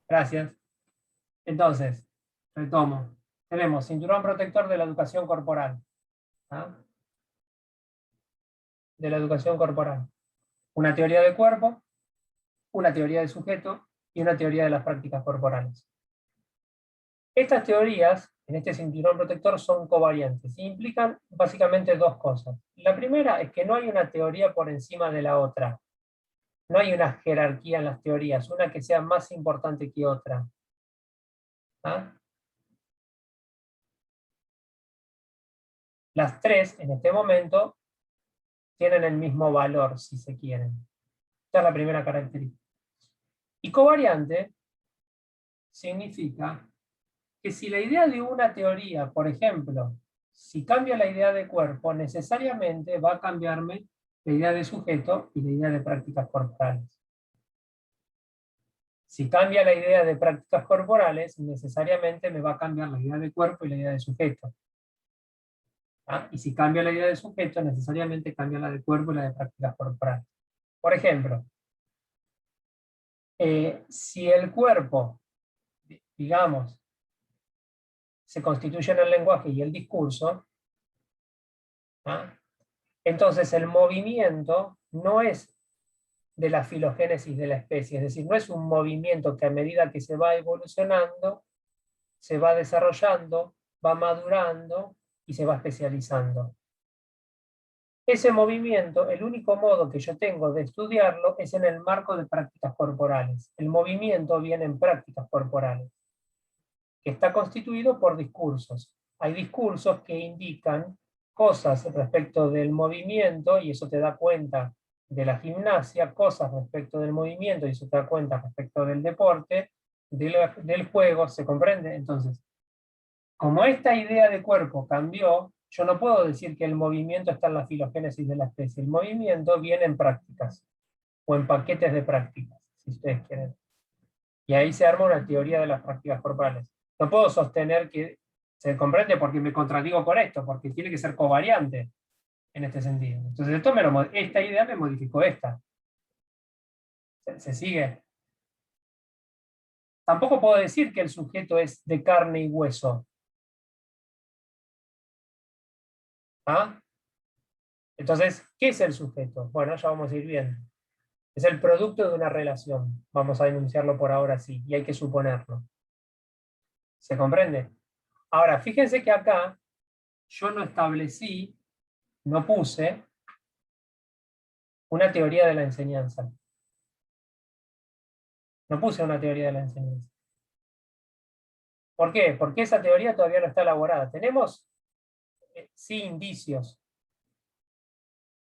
Gracias. Entonces, retomo. Tenemos cinturón protector de la educación corporal. ¿Ah? De la educación corporal. Una teoría de cuerpo, una teoría de sujeto y una teoría de las prácticas corporales. Estas teorías, en este cinturón protector, son covariantes y implican básicamente dos cosas. La primera es que no hay una teoría por encima de la otra. No hay una jerarquía en las teorías, una que sea más importante que otra. ¿Ah? Las tres, en este momento, tienen el mismo valor, si se quieren. Esta es la primera característica. Y covariante significa que si la idea de una teoría, por ejemplo, si cambia la idea de cuerpo, necesariamente va a cambiarme la idea de sujeto y la idea de prácticas corporales. Si cambia la idea de prácticas corporales, necesariamente me va a cambiar la idea de cuerpo y la idea de sujeto. ¿Ah? Y si cambia la idea de sujeto, necesariamente cambia la de cuerpo y la de prácticas corporales. Por ejemplo, si el cuerpo, digamos, se constituye en el lenguaje y el discurso, ¿ah? Entonces el movimiento no es de la filogénesis de la especie, es decir, no es un movimiento que a medida que se va evolucionando, se va desarrollando, va madurando y se va especializando. Ese movimiento, el único modo que yo tengo de estudiarlo es en el marco de prácticas corporales. El movimiento viene en prácticas corporales, que está constituido por discursos. Hay discursos que indican cosas respecto del movimiento, y eso te da cuenta de la gimnasia, cosas respecto del movimiento, y eso te da cuenta respecto del deporte, del juego, ¿se comprende? Entonces, como esta idea de cuerpo cambió, yo no puedo decir que el movimiento está en la filogénesis de la especie. El movimiento viene en prácticas, o en paquetes de prácticas, si ustedes quieren. Y ahí se arma una teoría de las prácticas corporales. No puedo sostener que se comprende porque me contradigo con esto, porque tiene que ser covariante en este sentido. Entonces esta idea me modificó esta. ¿Se sigue? Tampoco puedo decir que el sujeto es de carne y hueso. ¿Ah? Entonces, ¿qué es el sujeto? Bueno, ya vamos a ir viendo. Es el producto de una relación. Vamos a enunciarlo por ahora sí, y hay que suponerlo. ¿Se comprende? Ahora, fíjense que acá yo no establecí, no puse una teoría de la enseñanza. No puse una teoría de la enseñanza. ¿Por qué? Porque esa teoría todavía no está elaborada. Tenemos, sí, indicios,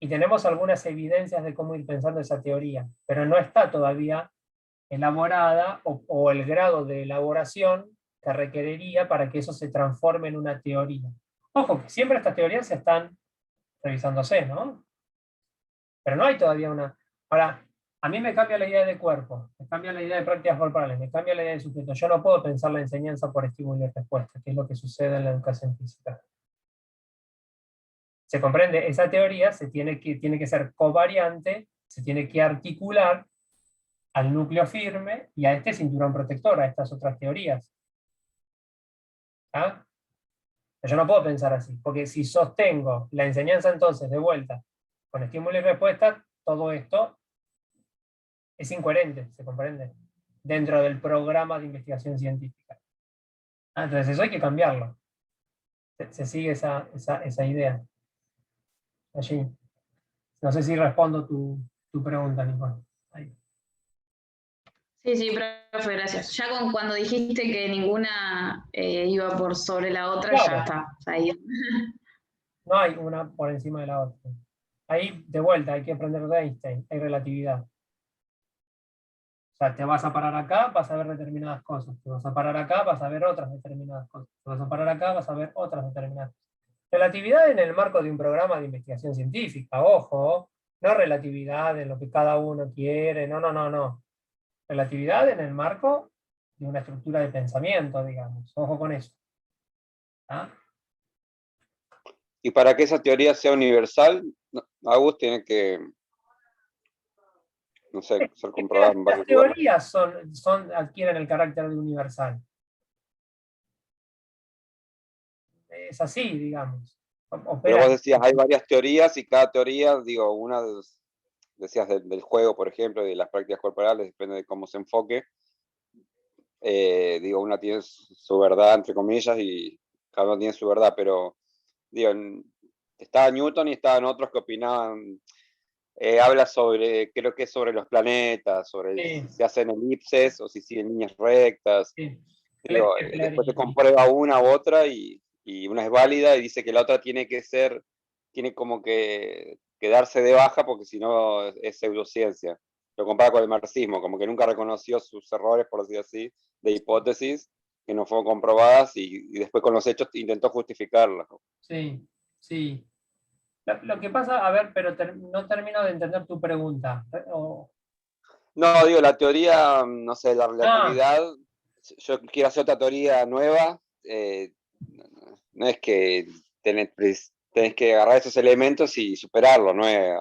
y tenemos algunas evidencias de cómo ir pensando esa teoría, pero no está todavía elaborada o el grado de elaboración que requeriría para que eso se transforme en una teoría. Ojo, que siempre estas teorías están revisándose, ¿no? Pero no hay todavía una... Ahora, a mí me cambia la idea de cuerpo, me cambia la idea de prácticas corporales, me cambia la idea de sujeto. Yo no puedo pensar la enseñanza por estímulo y respuesta, que es lo que sucede en la educación física. ¿Se comprende? Esa teoría tiene que ser covariante, se tiene que articular al núcleo firme y a este cinturón protector, a estas otras teorías. ¿Ah? Yo no puedo pensar así, porque si sostengo la enseñanza entonces de vuelta con estímulo y respuesta, todo esto es incoherente, ¿se comprende? Dentro del programa de investigación científica. Entonces eso hay que cambiarlo. Se sigue esa idea allí. No sé si respondo tu pregunta, Nicole. Ahí. Sí, sí, profe, gracias. Ya cuando dijiste que ninguna iba por sobre la otra, Claro, ya está. Ahí. no hay una por encima de la otra. Ahí, de vuelta, hay que aprender de Einstein, hay relatividad. O sea, te vas a parar acá, vas a ver determinadas cosas. Te vas a parar acá, vas a ver otras determinadas cosas. Te vas a parar acá, vas a ver otras determinadas cosas. Relatividad en el marco de un programa de investigación científica, ojo, no relatividad en lo que cada uno quiere, no, no, no, no. Relatividad en el marco de una estructura de pensamiento, digamos. Ojo con eso. ¿Ah? Y para que esa teoría sea universal, Agus tiene que no sé, ser comprobada en Las varios lugares. teorías adquieren el carácter de universal. Es así, digamos. Pero Opera. vos decías, hay varias teorías y cada teoría, digo, decías del juego, por ejemplo, y de las prácticas corporales, depende de cómo se enfoque. Digo, una tiene su verdad, entre comillas, y cada uno tiene su verdad, pero digo, estaba Newton y estaban otros que opinaban, habla sobre, creo que es sobre los planetas, sobre Sí, si se hacen elipses o si siguen líneas rectas. sí. Digo, después se Y- comprueba una u otra y una es válida y dice que la otra tiene como que darse de baja porque si no es pseudociencia. Lo compara con el marxismo, como que nunca reconoció sus errores, por decir así, de hipótesis que no fueron comprobadas y después con los hechos intentó justificarlas. sí, sí. Lo que pasa, a ver, pero no termino de entender tu pregunta. No, digo, la teoría, no sé, la Ah, relatividad, yo quiero hacer otra teoría nueva, no es que tenés que agarrar esos elementos y superarlo, no es,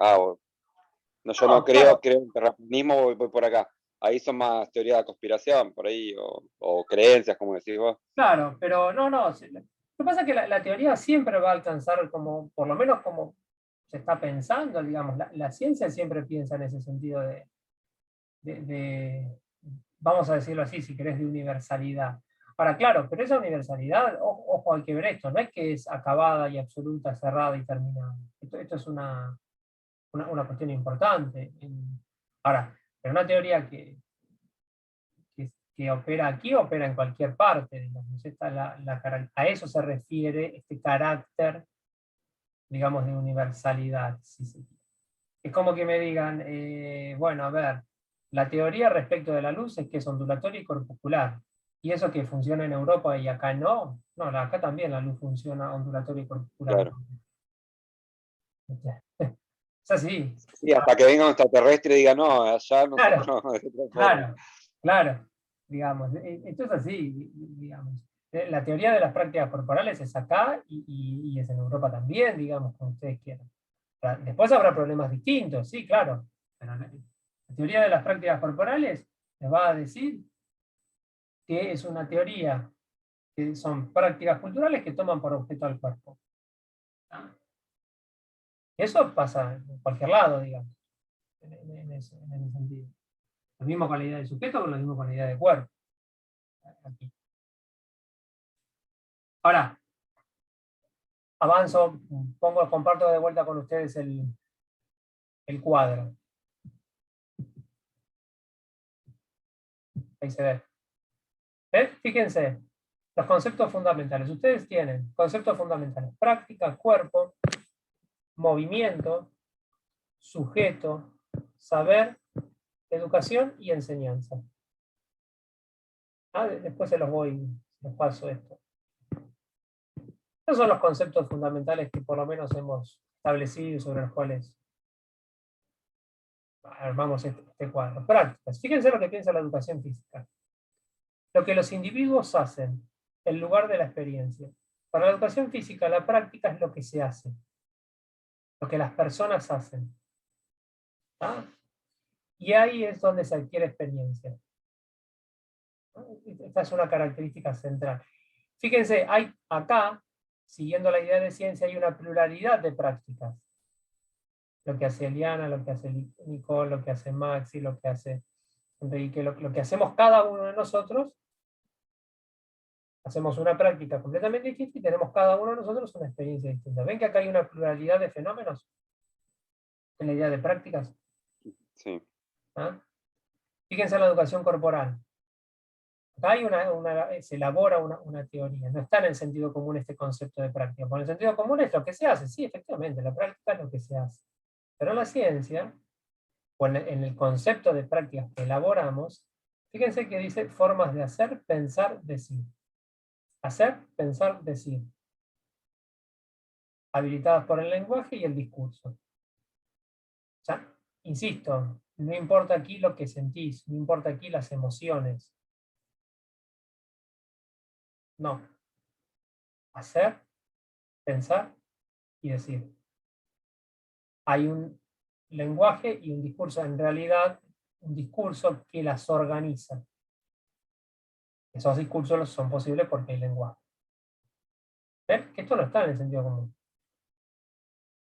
no, yo no no, claro, creo en terraplanismo, voy por acá. Ahí son más teorías de conspiración, por ahí, o creencias, como decís vos. claro, pero no, no. Lo que pasa es que la teoría siempre va a alcanzar como, por lo menos como se está pensando, digamos, la ciencia siempre piensa en ese sentido de, vamos a decirlo así, si querés, de universalidad. Ahora, claro, pero esa universalidad, ojo, hay que ver esto, no es que es acabada y absoluta, cerrada y terminada. Esto es una cuestión importante. Ahora, pero una teoría que opera aquí, opera en cualquier parte, digamos. A eso se refiere este carácter, digamos, de universalidad. Es como que me digan, bueno, a ver, la teoría respecto de la luz es que es ondulatoria y corpuscular. Y eso que funciona en Europa y acá no. No, acá también la luz funciona ondulatoria y corpuscular. Claro. Es así. Sí, hasta que venga un extraterrestre y diga, no, allá nosotros Claro, no, de otra forma. claro, claro. Digamos, esto es así, digamos. La teoría de las prácticas corporales es acá y es en Europa también, digamos, como ustedes quieran. Después habrá problemas distintos, sí, claro. Pero la teoría de las prácticas corporales les va a decir que es una teoría que son prácticas culturales que toman por objeto al cuerpo. ¿Ah? Eso pasa en cualquier lado, digamos, en ese sentido. Lo mismo con la idea de sujeto, lo mismo con la idea de cuerpo. Aquí. Ahora, avanzo, comparto de vuelta con ustedes el cuadro. Ahí se ve. Fíjense, los conceptos fundamentales. Ustedes tienen conceptos fundamentales: práctica, cuerpo, movimiento, sujeto, saber, educación y enseñanza. Después se los paso esto. Estos son los conceptos fundamentales que por lo menos hemos establecido y sobre los cuales armamos este cuadro. Prácticas. Fíjense lo que piensa la educación física. Lo que los individuos hacen en lugar de la experiencia. Para la educación física, la práctica es lo que se hace, lo que las personas hacen. ¿Ah? Y ahí es donde se adquiere experiencia. Esta es una característica central. Fíjense, hay acá, siguiendo la idea de ciencia, hay una pluralidad de prácticas. Lo que hace Eliana, lo que hace Nicole, lo que hace Maxi, lo que hace Enrique, lo que hacemos cada uno de nosotros, hacemos una práctica completamente distinta y tenemos cada uno de nosotros una experiencia distinta. ¿Ven que acá hay una pluralidad de fenómenos en la idea de prácticas? Sí. ¿Ah? Fíjense en la educación corporal. Acá hay se elabora una teoría. No está en el sentido común este concepto de práctica. Por el sentido común es lo que se hace. Sí, efectivamente, la práctica es lo que se hace. Pero en la ciencia, o en el concepto de prácticas que elaboramos, fíjense que dice formas de hacer, pensar, decir. Hacer, pensar, decir. Habilitadas por el lenguaje y el discurso. O sea, insisto, no importa aquí lo que sentís, no importa aquí las emociones. No. Hacer, pensar y decir. Hay un lenguaje y un discurso. En realidad, un discurso que las organiza. Esos discursos son posibles porque hay lenguaje. ¿Ven? Que esto no está en el sentido común.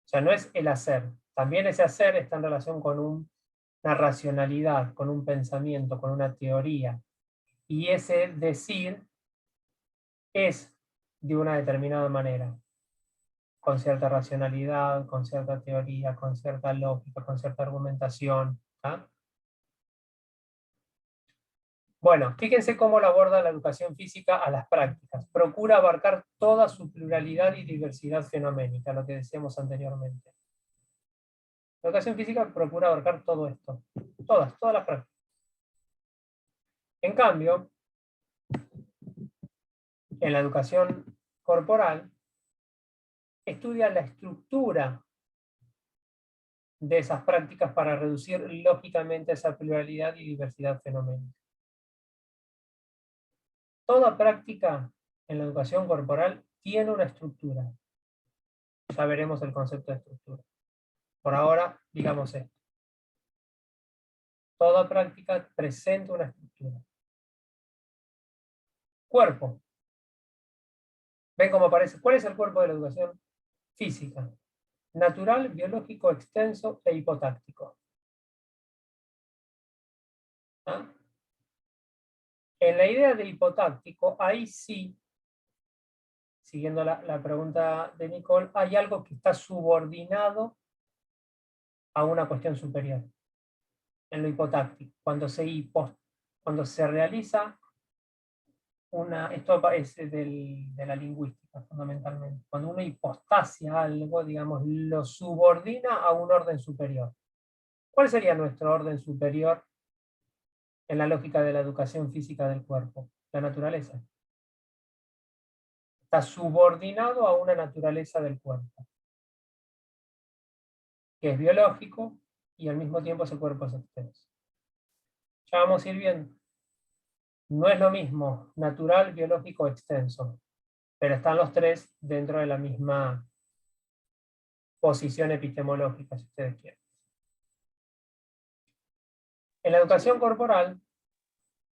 O sea, no es el hacer. También ese hacer está en relación con una racionalidad, con un pensamiento, con una teoría. Y ese decir es de una determinada manera, con cierta racionalidad, con cierta teoría, con cierta lógica, con cierta argumentación. ¿Ah? Bueno, fíjense cómo lo aborda la educación física a las prácticas. Procura abarcar toda su pluralidad y diversidad fenoménica, lo que decíamos anteriormente. La educación física procura abarcar todo esto, todas las prácticas. En cambio, en la educación corporal, estudia la estructura de esas prácticas para reducir lógicamente esa pluralidad y diversidad fenoménica. Toda práctica en la educación corporal tiene una estructura. Ya veremos el concepto de estructura. Por ahora, digamos esto. Toda práctica presenta una estructura. Cuerpo. ¿Ven cómo aparece? ¿Cuál es el cuerpo de la educación física? Natural, biológico, extenso e hipotáctico. ¿Ah? En la idea de hipotáctico, ahí sí, siguiendo la pregunta de Nicole, hay algo que está subordinado a una cuestión superior. En lo hipotáctico, cuando se realiza esto es de la lingüística fundamentalmente, cuando uno hipostasia algo, digamos, lo subordina a un orden superior. ¿Cuál sería nuestro orden superior en la lógica de la educación física del cuerpo? La naturaleza. Está subordinado a una naturaleza del cuerpo, que es biológico y al mismo tiempo ese cuerpo es extenso. Ya vamos a ir viendo. No es lo mismo natural, biológico, extenso, pero están los tres dentro de la misma posición epistemológica, si ustedes quieren. En la educación corporal,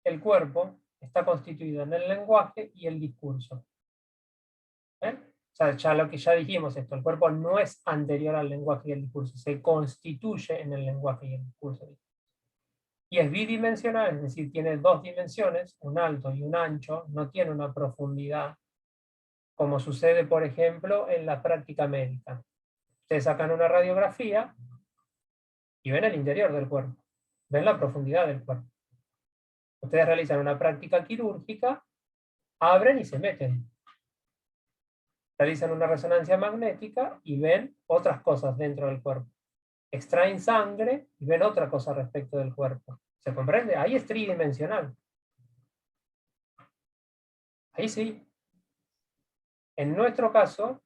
el cuerpo está constituido en el lenguaje y el discurso. O sea, ya lo que ya dijimos esto, el cuerpo no es anterior al lenguaje y el discurso, se constituye en el lenguaje y el discurso. Y es bidimensional, es decir, tiene dos dimensiones, un alto y un ancho, no tiene una profundidad, como sucede, por ejemplo, en la práctica médica. Ustedes sacan una radiografía y ven el interior del cuerpo, ven la profundidad del cuerpo. Ustedes realizan una práctica quirúrgica, abren y se meten. Realizan una resonancia magnética y ven otras cosas dentro del cuerpo. Extraen sangre y ven otra cosa respecto del cuerpo. ¿Se comprende? Ahí es tridimensional. Ahí sí. En nuestro caso,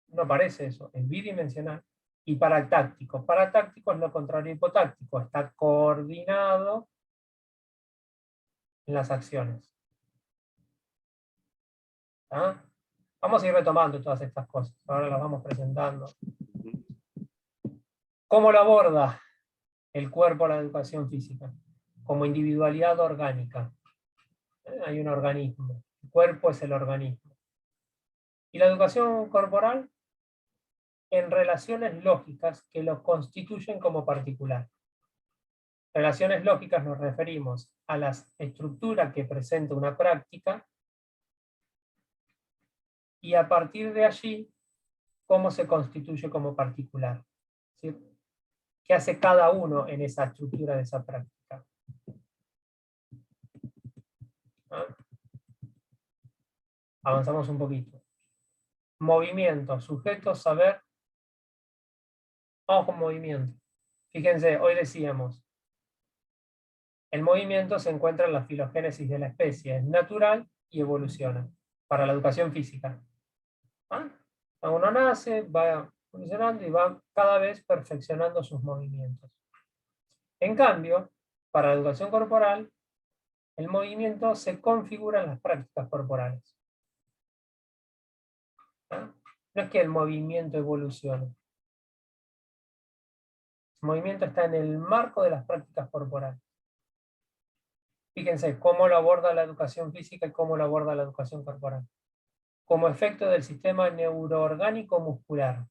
no parece eso, es bidimensional. Y paratáctico. Paratáctico es lo contrario a hipotáctico. Está coordinado en las acciones. ¿Ah? Vamos a ir retomando todas estas cosas. Ahora las vamos presentando. ¿Cómo lo aborda el cuerpo la educación física? Como individualidad orgánica. Hay un organismo. El cuerpo es el organismo. Y la educación corporal en relaciones lógicas que lo constituyen como particular. Relaciones lógicas nos referimos a la estructura que presenta una práctica y a partir de allí cómo se constituye como particular. ¿Sí? ¿Qué hace cada uno en esa estructura de esa práctica? ¿Ah? Avanzamos un poquito. Movimiento, sujeto, saber. Vamos con movimiento. Fíjense, hoy decíamos, el movimiento se encuentra en la filogénesis de la especie, es natural y evoluciona, para la educación física. ¿Ah? Uno nace, va evolucionando y va cada vez perfeccionando sus movimientos. En cambio, para la educación corporal, el movimiento se configura en las prácticas corporales. ¿Ah? No es que el movimiento evolucione. El movimiento está en el marco de las prácticas corporales. Fíjense cómo lo aborda la educación física y cómo lo aborda la educación corporal. Como efecto del sistema neuroorgánico muscular.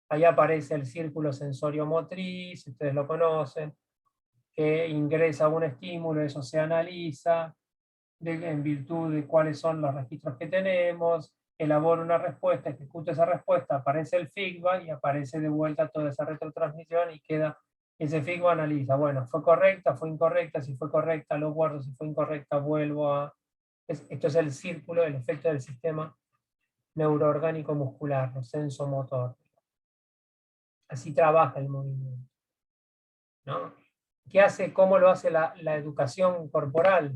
Ahí aparece el círculo sensorio-motriz, ustedes lo conocen, que ingresa un estímulo, eso se analiza, en virtud de cuáles son los registros que tenemos, elabora una respuesta, ejecuta esa respuesta, aparece el feedback y aparece de vuelta toda esa retrotransmisión y queda, ese feedback analiza, bueno, fue correcta, fue incorrecta, si fue correcta lo guardo, si fue incorrecta vuelvo a... Esto es el círculo, el efecto del sistema neuroorgánico muscular, el sensomotor. Así trabaja el movimiento, ¿no? ¿Qué hace, cómo lo hace la educación corporal?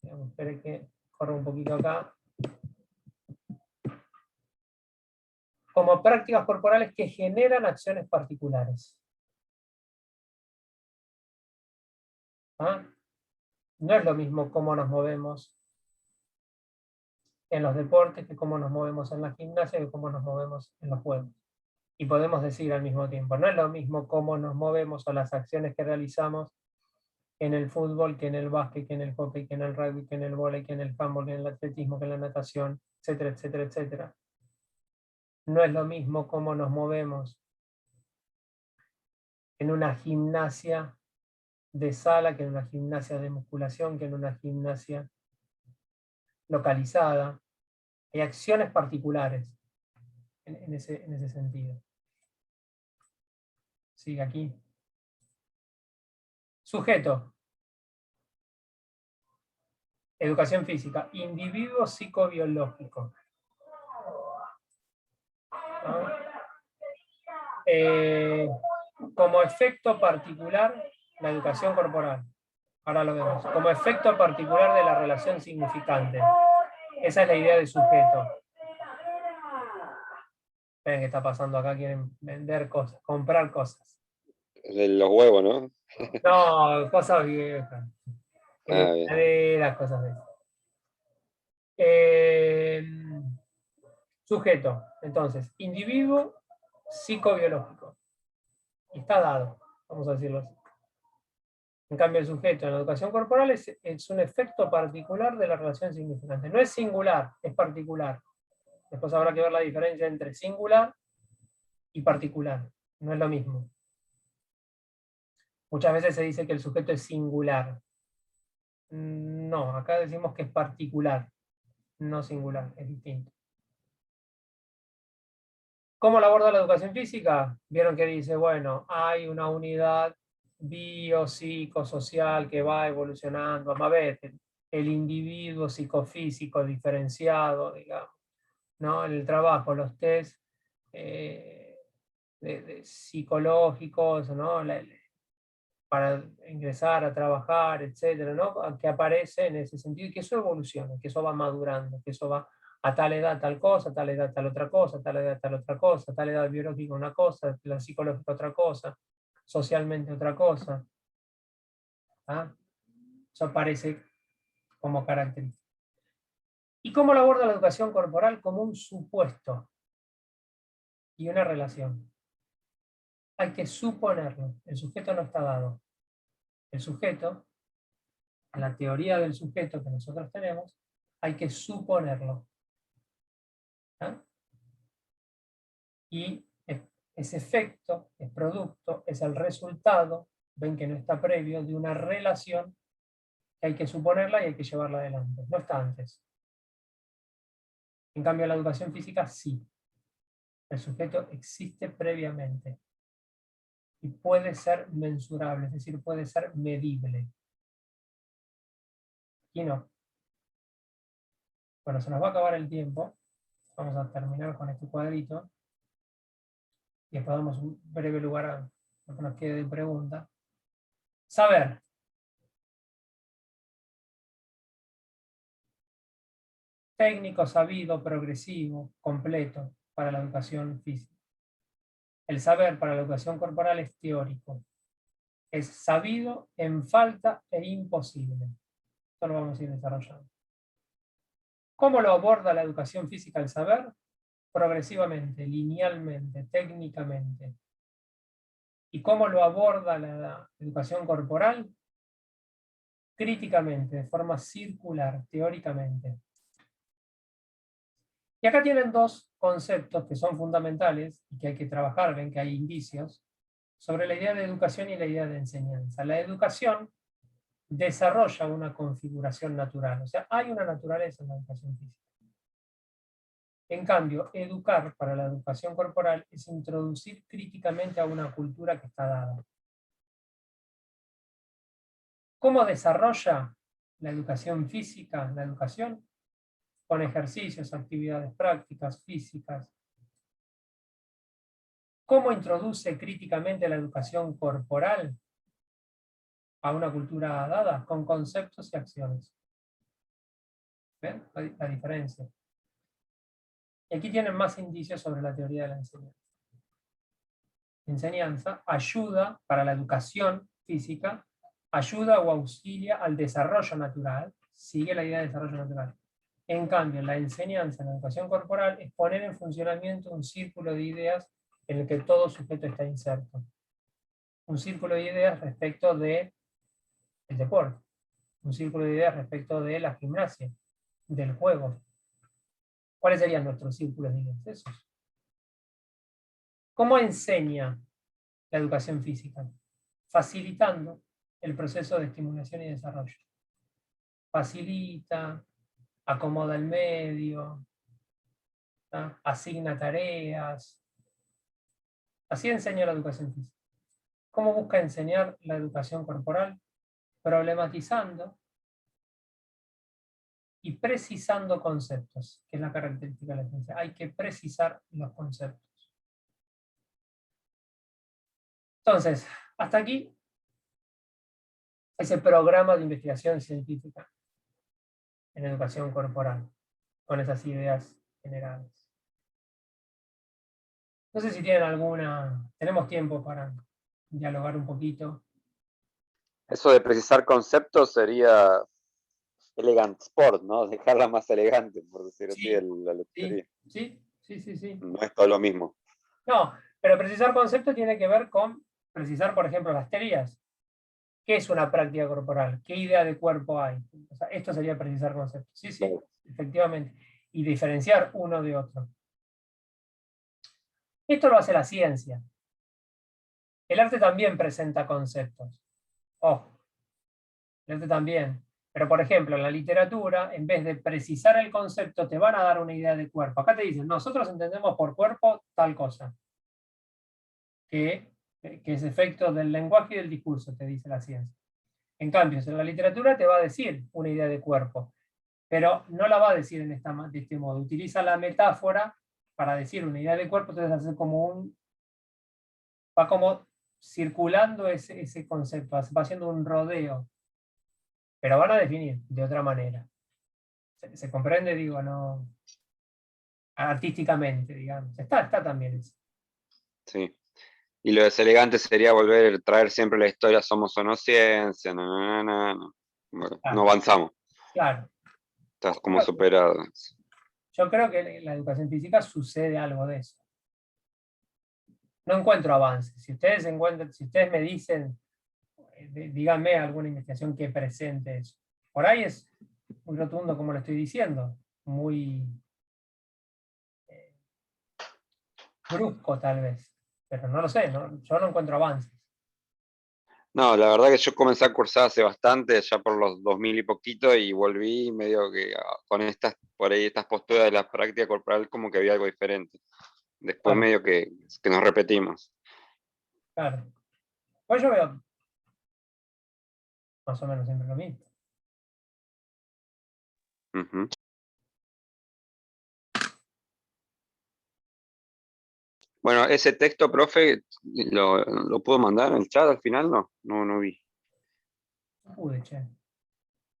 Esperen que corra un poquito acá. Como prácticas corporales que generan acciones particulares. ¿Ah? No es lo mismo cómo nos movemos en los deportes que cómo nos movemos en la gimnasia que cómo nos movemos en los juegos. Y podemos decir al mismo tiempo, no es lo mismo cómo nos movemos o las acciones que realizamos en el fútbol, que en el básquet, que en el hockey, que en el rugby, que en el vóley, que en el handball, que en el atletismo, que en la natación, etcétera, etcétera, etcétera. No es lo mismo cómo nos movemos en una gimnasia de sala, que en una gimnasia de musculación, que en una gimnasia localizada. Hay acciones particulares en ese sentido. Sigue aquí. Sujeto. Educación física. Individuo psicobiológico. ¿No? Como efecto particular, la educación corporal. Ahora lo vemos. Como efecto particular de la relación significante. Esa es la idea de sujeto. Ven qué está pasando acá, quieren vender cosas, comprar cosas. De los huevos, ¿no? No, cosas viejas. Bien. Cosas de eso. Sujeto, entonces, individuo psicobiológico. Y está dado, vamos a decirlo así. En cambio, el sujeto en la educación corporal es un efecto particular de la relación significante. No es singular, es particular. Después habrá que ver la diferencia entre singular y particular. No es lo mismo. Muchas veces se dice que el sujeto es singular. No, acá decimos que es particular, no singular, es distinto. ¿Cómo lo aborda la educación física? Vieron que dice, bueno, hay una unidad biopsicosocial que va evolucionando. Vamos a ver, el individuo psicofísico diferenciado, digamos, ¿no? El trabajo, los test psicológicos, ¿no? Para ingresar a trabajar, etcétera, ¿no? Que aparece en ese sentido y que eso evoluciona, que eso va madurando, que eso va a tal edad tal cosa, a tal edad tal otra cosa, a tal edad tal otra cosa, a tal edad biológica una cosa, la psicológica otra cosa, socialmente otra cosa. ¿Ah? Eso aparece como característica. ¿Y cómo lo aborda la educación corporal? Como un supuesto y una relación. Hay que suponerlo, el sujeto no está dado. El sujeto, en la teoría del sujeto que nosotros tenemos, hay que suponerlo. ¿Ah? Y ese efecto, es producto, es el resultado, ven que no está previo, de una relación que hay que suponerla y hay que llevarla adelante. No está antes. En cambio, la educación física sí. El sujeto existe previamente. Y puede ser mensurable, es decir, puede ser medible. Y no. Bueno, se nos va a acabar el tiempo. Vamos a terminar con este cuadrito. Y después damos un breve lugar a lo que nos quede de pregunta. Saber. Técnico, sabido, progresivo, completo para la educación física. El saber para la educación corporal es teórico. Es sabido en falta e imposible. Esto lo vamos a ir desarrollando. ¿Cómo lo aborda la educación física el saber? Progresivamente, linealmente, técnicamente. ¿Y cómo lo aborda la educación corporal? críticamente, de forma circular, teóricamente. Y acá tienen dos conceptos que son fundamentales y que hay que trabajar, ven que hay indicios, sobre la idea de educación y la idea de enseñanza. La educación desarrolla una configuración natural, o sea, hay una naturaleza en la educación física. En cambio, educar para la educación corporal es introducir críticamente a una cultura que está dada. ¿Cómo desarrolla la educación física la educación? Con ejercicios, actividades prácticas, físicas. ¿Cómo introduce críticamente la educación corporal a una cultura dada? Con conceptos y acciones. ¿Ven la diferencia? Y aquí tienen más indicios sobre la teoría de la enseñanza. Enseñanza ayuda para la educación física, ayuda o auxilia al desarrollo natural, sigue la idea de desarrollo natural. En cambio, la enseñanza en la educación corporal es poner en funcionamiento un círculo de ideas en el que todo sujeto está inserto. Un círculo de ideas respecto del deporte, un círculo de ideas respecto de la gimnasia, del juego. ¿Cuáles serían nuestros círculos de ideas? Esos. ¿Cómo enseña la educación física? Facilitando el proceso de estimulación y desarrollo. Facilita, acomoda el medio, ¿tá? Asigna tareas. Así enseña la educación física. ¿Cómo busca enseñar la educación corporal? Problematizando y precisando conceptos, que es la característica de la ciencia. Hay que precisar los conceptos. Entonces, hasta aquí ese programa de investigación científica en educación corporal, con esas ideas generales. No sé si tienen alguna... Tenemos tiempo para dialogar un poquito. Eso de precisar conceptos sería elegant sport, ¿no? Dejarla más elegante, por decir así, la teoría. Sí. No es todo lo mismo. No, pero precisar conceptos tiene que ver con precisar, por ejemplo, las teorías. ¿Qué es una práctica corporal? ¿Qué idea de cuerpo hay? O sea, esto sería precisar conceptos. Sí, Claro. efectivamente. Y diferenciar uno de otro. Esto lo hace la ciencia. El arte también presenta conceptos. Ojo, el arte también. Pero, por ejemplo, en la literatura, en vez de precisar el concepto, te van a dar una idea de cuerpo. Acá te dicen, nosotros entendemos por cuerpo tal cosa. Que es efecto del lenguaje y del discurso, te dice la ciencia. En cambio, en la literatura te va a decir una idea de cuerpo, pero no la va a decir de este modo. Utiliza la metáfora para decir una idea de cuerpo, entonces hace como va como circulando ese concepto, va haciendo un rodeo, pero van a definir de otra manera. ¿Se comprende? Digo, no artísticamente, digamos. Está también eso. Sí. Y lo deselegante sería traer siempre la historia somos o no ciencia, no. Bueno, Claro. no avanzamos. Claro. Estás como superado. Yo creo que en la educación física sucede algo de eso. No encuentro avances. Si ustedes me dicen, díganme alguna investigación que presente eso. Por ahí es muy rotundo como lo estoy diciendo, muy brusco tal vez, pero no lo sé, yo no encuentro avances. No, la verdad que yo comencé a cursar hace bastante, ya por los 2000 y poquito, y volví medio que con estas posturas de la práctica corporal como que había algo diferente. Después Claro, medio que nos repetimos. claro. Pues yo veo más o menos siempre lo mismo. Ujú. Bueno, ese texto, profe, ¿lo puedo mandar en el chat al final? No vi. No pude, che. No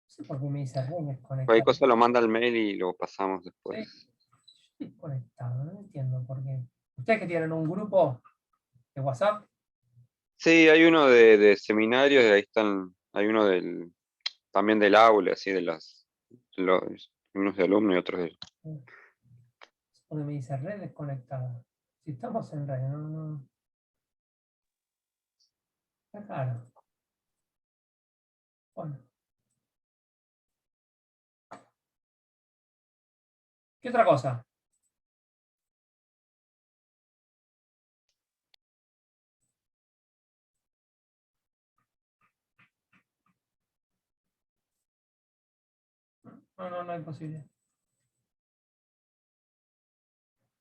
sé por qué me dice Remes Cualquier conectado. cosa lo manda al mail y lo pasamos Sí, después. estoy conectado, no entiendo por qué. ¿Ustedes que tienen un grupo de WhatsApp? Sí, hay uno de seminarios, y ahí están, hay uno también del aula, así unos de alumnos y otros de... Donde me dice red desconectada. Si estamos en red, no. Está claro. Bueno. ¿Qué otra cosa? No hay posibilidad.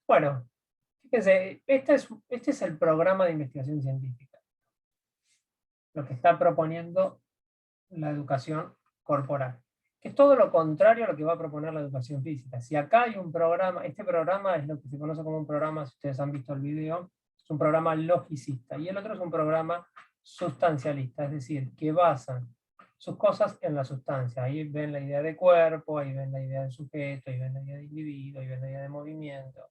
Bueno, fíjense, este es el programa de investigación científica. Lo que está proponiendo la educación corporal. Que es todo lo contrario a lo que va a proponer la educación física. Si acá hay un programa, este programa es lo que se conoce como un programa, si ustedes han visto el video, es un programa logicista, y el otro es un programa sustancialista, es decir, que basan sus cosas en la sustancia. Ahí ven la idea de cuerpo, ahí ven la idea de sujeto, ahí ven la idea de individuo, ahí ven la idea de movimiento.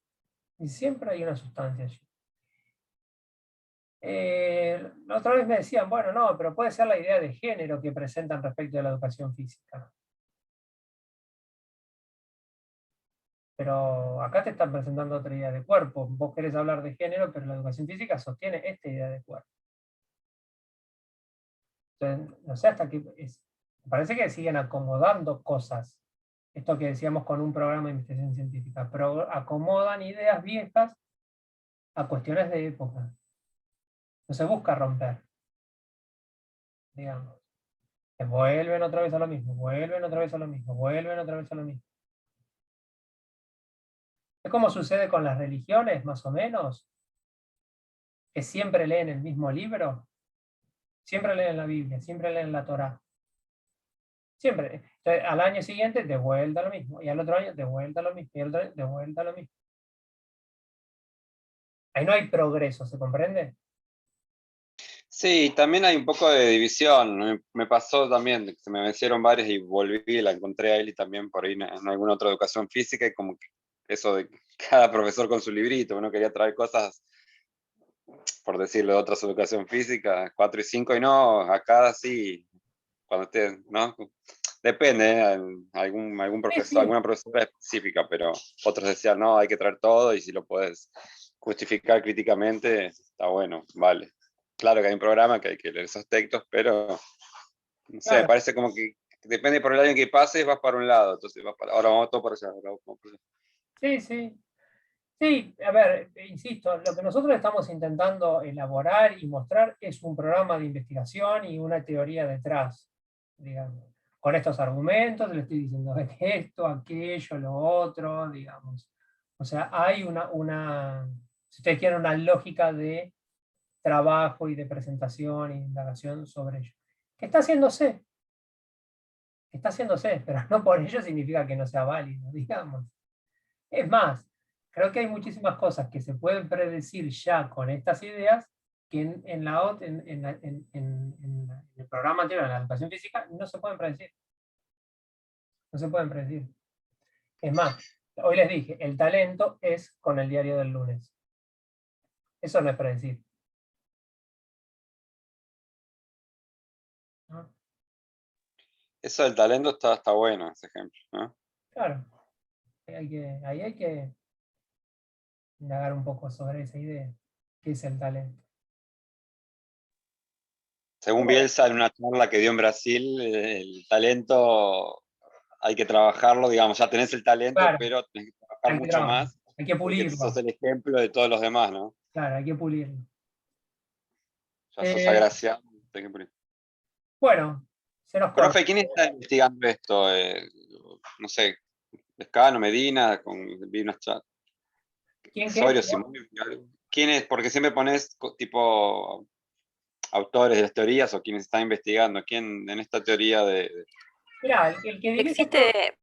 Y siempre hay una sustancia allí. La otra vez me decían, bueno, no, pero puede ser la idea de género que presentan respecto de la educación física. Pero acá te están presentando otra idea de cuerpo. Vos querés hablar de género, pero la educación física sostiene esta idea de cuerpo. Entonces, no sé hasta qué... me parece que siguen acomodando cosas. Esto que decíamos con un programa de investigación científica. Pero acomodan ideas viejas a cuestiones de época. No se busca romper. Digamos. Vuelven otra vez a lo mismo, vuelven otra vez a lo mismo, vuelven otra vez a lo mismo. Es como sucede con las religiones, más o menos, que siempre leen el mismo libro, siempre leen la Biblia, siempre leen la Torá. Siempre. Entonces, al año siguiente, de vuelta a lo mismo, y al otro año, de vuelta a lo mismo, y al otro año, de vuelta a lo mismo. Ahí no hay progreso, ¿se comprende? Sí, también hay un poco de división. Me pasó también, que se me vencieron varias y volví y la encontré a él y también por ahí en alguna otra educación física, y como que eso de cada profesor con su librito, uno quería traer cosas, por decirlo, de otras educación física, 4 y 5, y no, acá sí, cuando esté, ¿no? Depende, algún Sí, profesor, sí. alguna profesora específica, pero otros decían, no, hay que traer todo, y si lo puedes justificar críticamente, está bueno, vale. Claro que hay un programa que hay que leer esos textos, pero no sé, me Claro. parece como que depende por el año que pases, vas para un lado, entonces ahora vamos todo por allá, ahora vamos por allá. Sí, sí. Sí, a ver, insisto, lo que nosotros estamos intentando elaborar y mostrar es un programa de investigación y una teoría detrás, digamos. Con estos argumentos, le estoy diciendo esto, aquello, lo otro, digamos. O sea, hay si ustedes quieren, una lógica de trabajo y de presentación e indagación sobre ello. Que está haciéndose, pero no por ello significa que no sea válido, digamos. Es más, creo que hay muchísimas cosas que se pueden predecir ya con estas ideas que en el programa anterior, en la educación física, no se pueden predecir. No se pueden predecir. Es más, hoy les dije, el talento es con el diario del lunes. Eso no es predecir. ¿No? Eso del talento está bueno, ese ejemplo, ¿no? Claro, ahí hay que indagar un poco sobre esa idea. ¿Qué es el talento? Según Bueno, Bielsa, en una charla que dio en Brasil, el talento hay que trabajarlo, digamos, ya tenés el talento, claro, pero tenés que trabajar hay que mucho trabajar, más, hay que porque sos pulirlo. el ejemplo de todos los demás, ¿no? Claro, hay que pulirlo. Ya sos Eh, agraciado. tenés que pulir. bueno, se nos corta. Profe, ¿quién está investigando esto? No sé, Lescano, Medina, vi unas chats. ¿Quién qué? Osorio, Simón, ¿quién es? Porque siempre pones tipo autores de las teorías o quienes están investigando. ¿Quién en esta teoría de... Mirá, el que dirige Existe